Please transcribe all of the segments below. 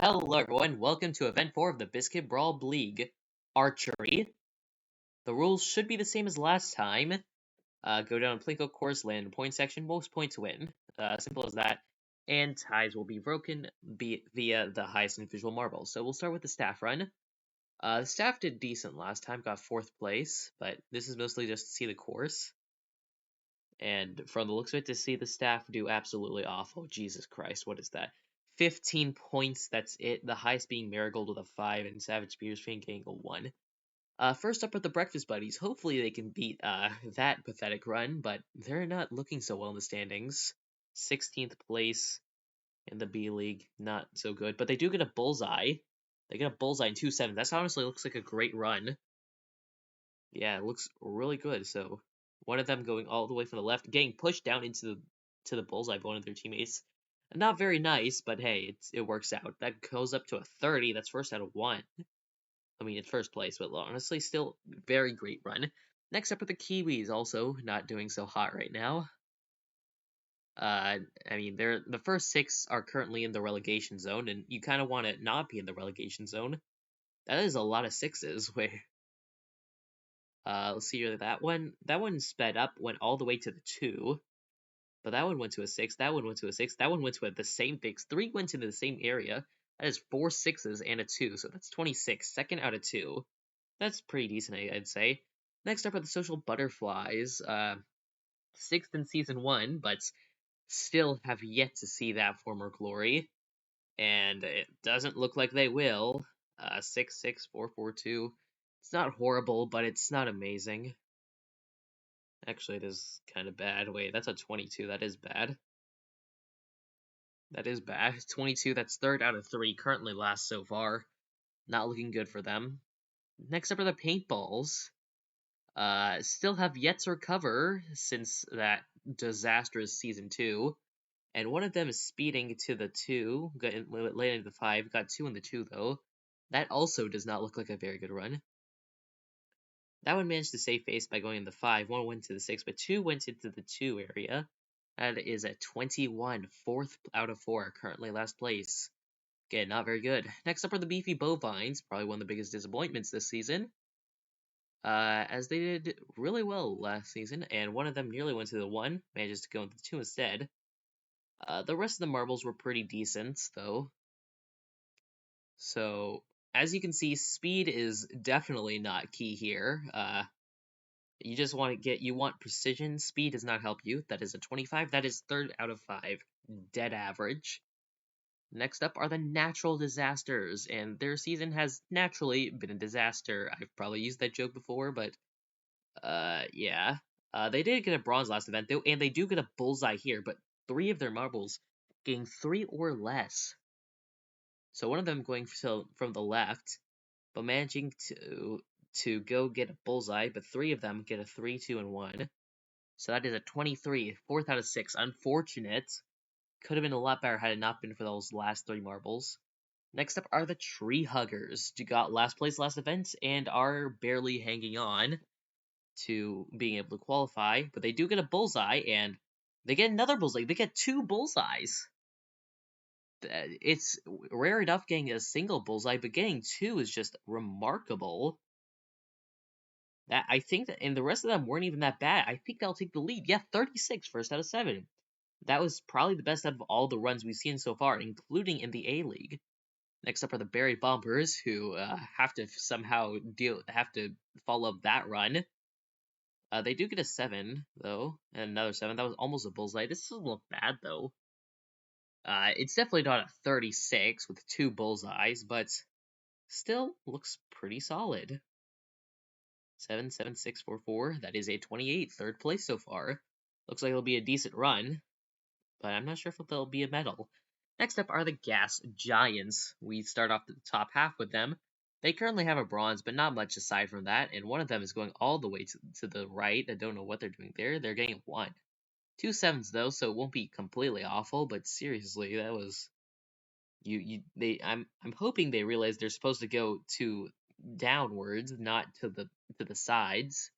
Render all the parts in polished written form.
Hello everyone, welcome to Event 4 of the Biscuit Brawl Bleague. Archery. The rules should be the same as last time. Go down a Plinko course, land in point section, most points win. Simple as that. And ties will be broken via the highest individual marble. So we'll start with the staff run. The staff did decent last time, got 4th place, but this is mostly just to see the course. And from the looks of it, to see the staff do absolutely awful. Jesus Christ, what is that? 15 points, that's it. The highest being Marigold with a 5 and Savage Spearsfang getting a 1. First up are the Breakfast Buddies. Hopefully they can beat that pathetic run, but they're not looking so well in the standings. 16th place in the B League, not so good. But they do get a bullseye. They get a bullseye in 2-7. That honestly looks like a great run. Yeah, it looks really good. So one of them going all the way from the left, getting pushed down into the bullseye by one of their teammates. Not very nice, but hey, it works out. That goes up to a 30. That's first out of 1. I mean, it's first place, but honestly, still very great run. Next up are the Kiwis, also not doing so hot right now. I mean, the first 6 are currently in the relegation zone, and you kind of want to not be in the relegation zone. That is a lot of 6s. Where let's see here. That one sped up, went all the way to the 2. But that one went to a 6, that one went to a 6, that one went to the same fix. 3 went into the same area. That is 4 6s and a 2, so that's 26. Second out of 2. That's pretty decent, I'd say. Next up are the Social Butterflies. 6th in Season 1, but still have yet to see that former glory. And it doesn't look like they will. 6 6 4 4 2. It's not horrible, but it's not amazing. Actually, it is kind of bad. Wait, that's a 22. That is bad. That is bad. 22, that's 3rd out of 3. Currently last so far. Not looking good for them. Next up are the Paintballs. Still have yet to recover since that disastrous Season 2. And one of them is speeding to the 2, landing into the 5. Got 2 in the 2, though. That also does not look like a very good run. That one managed to save face by going in the 5. 1 went to the 6, but 2 went into the 2 area. That is at 21, 4th out of 4, currently last place. Again, not very good. Next up are the Beefy Bovines, probably one of the biggest disappointments this season. As they did really well last season, and one of them nearly went to the 1, manages to go into the 2 instead. The rest of the marbles were pretty decent, though. So, as you can see, speed is definitely not key here. You just want precision. Speed does not help you. That is a 25. That is 3rd out of 5. Dead average. Next up are the Natural Disasters, and their season has naturally been a disaster. I've probably used that joke before, but, yeah. They did get a bronze last event, though, and they do get a bullseye here, but 3 of their marbles getting 3 or less. So one of them going from the left, but managing to go get a bullseye, but 3 of them get a 3, 2, and 1. So that is a 23, 4th out of 6. Unfortunate. Could have been a lot better had it not been for those last 3 marbles. Next up are the Tree Huggers. You got last place last event and are barely hanging on to being able to qualify, but they do get a bullseye, and they get another bullseye. They get 2 bullseyes. It's rare enough getting a single bullseye, but getting 2 is just remarkable. I think that, and the rest of them weren't even that bad. I think they'll take the lead. Yeah, 36, 1st out of 7. That was probably the best out of all the runs we've seen so far, including in the A-League. Next up are the Buried Bombers, who have to somehow follow up that run. They do get a 7, though, and another 7. That was almost a bullseye. This doesn't look bad, though. It's definitely not a 36 with 2 bullseyes, but still looks pretty solid. 7, 7, 6, 4, 4. That is a 28, 3rd place so far. Looks like it'll be a decent run, but I'm not sure if there'll be a medal. Next up are the Gas Giants. We start off the top half with them. They currently have a bronze, but not much aside from that, and one of them is going all the way to the right. I don't know what they're doing there. They're getting 1. 2 7s, though, so it won't be completely awful, but seriously, that was... I'm hoping they realize they're supposed to go to downwards, not to the sides.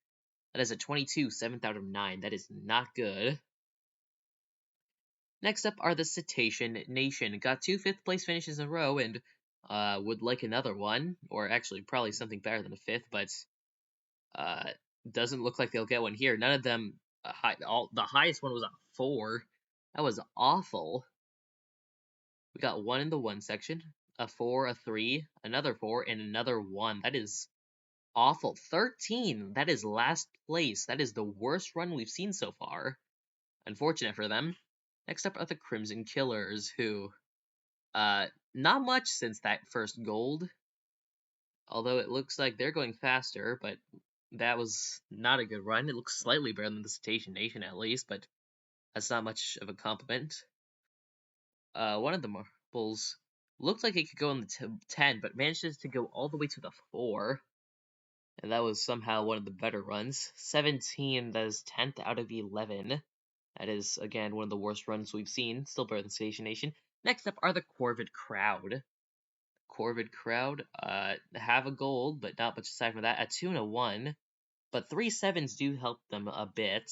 That is a 22, 7th out of 9. That is not good. Next up are the Cetacean Nation. Got 2 5th place finishes in a row and would like another one, or actually probably something better than a 5th, but doesn't look like they'll get one here. None of them, the highest one was a 4. That was awful. We got 1 in the 1 section, a 4, a 3, another 4, and another 1. That is awful. 13, that is last place. That is the worst run we've seen so far. Unfortunate for them. Next up are the Crimson Killers, who, not much since that first gold. Although it looks like they're going faster, but that was not a good run. It looks slightly better than the Cetacean Nation at least, but that's not much of a compliment. One of the marbles looked like it could go in the 10, but manages to go all the way to the 4. And that was somehow one of the better runs. 17, that is 10th out of 11. That is, again, one of the worst runs we've seen. Still better than Station Nation. Next up are the Corvid Crowd. Corvid Crowd have a gold, but not much aside from that. A 2 and a 1. But 3 7s do help them a bit.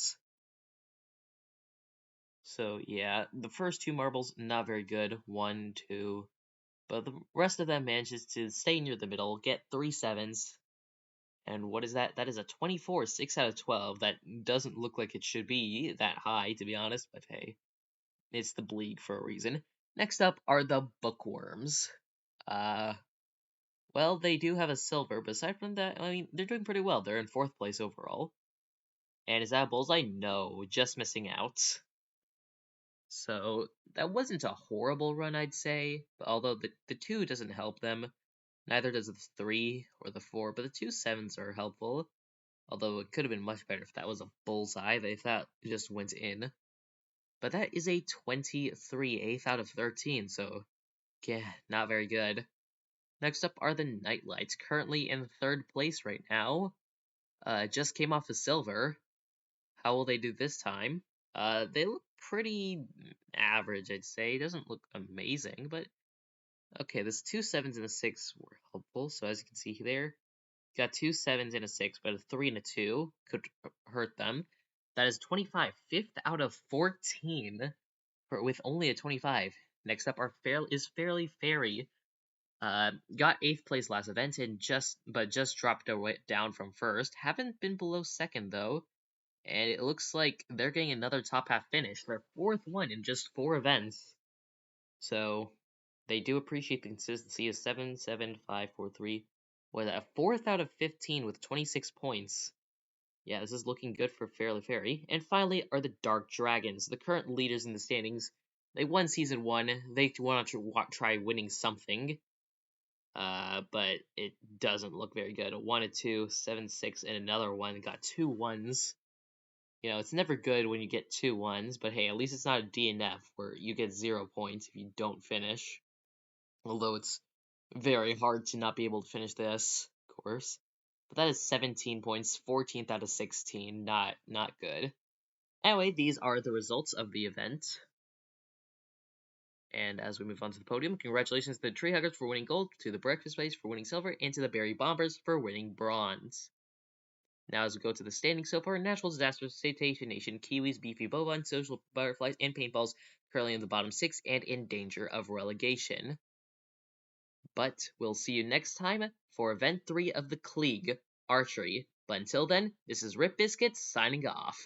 So, yeah, the first 2 marbles, not very good. 1, 2. But the rest of them manages to stay near the middle, get 3 7s. And what is that? That is a 24, 6 out of 12. That doesn't look like it should be that high, to be honest, but hey, it's the Bleague for a reason. Next up are the Bookworms. Well, they do have a silver, but aside from that, I mean, they're doing pretty well. They're in 4th place overall. And is that a bullseye? No, just missing out. So, that wasn't a horrible run, I'd say, although the 2 doesn't help them. Neither does the 3 or the 4, but the 2 7s are helpful. Although it could have been much better if that was a bullseye, if that just went in. But that is a 23, 8th out of 13, so yeah, not very good. Next up are the Nightlights, currently in 3rd place right now. Just came off the silver. How will they do this time? They look pretty average, I'd say. Doesn't look amazing, but okay, this 2 7s and a 6 were helpful, so as you can see there, got 2 7s and a 6, but a 3 and a 2 could hurt them. That is 25, 5th out of 14, with only a 25. Next up is Fairly Fairy. Got 8th place last event and just dropped down from 1st. Haven't been below 2nd though, and it looks like they're getting another top half finish. Their 4th one in just 4 events. So they do appreciate the consistency of 7, 7, 5, 4, 3. What is that? A 4th out of 15 with 26 points. Yeah, this is looking good for Fairly Fairy. And finally are the Dark Dragons, the current leaders in the standings. They won Season 1. They want to try winning something. But it doesn't look very good. A 1, a 2, 7, 6, and another 1. Got 2 1s. You know, it's never good when you get 2 1s, but hey, at least it's not a DNF where you get 0 points if you don't finish. Although it's very hard to not be able to finish this, of course. But that is 17 points, 14th out of 16, not good. Anyway, these are the results of the event. And as we move on to the podium, congratulations to the Tree Huggers for winning gold, to the Breakfast Race for winning silver, and to the Berry Bombers for winning bronze. Now as we go to the standings so far, Natural Disasters, Cetacean Nation, Kiwis, Beefy Bovine, Social Butterflies, and Paintballs currently in the bottom 6 and in danger of relegation. But we'll see you next time for Event 3 of the Bleague, Archery. But until then, this is Rip Biscuit signing off.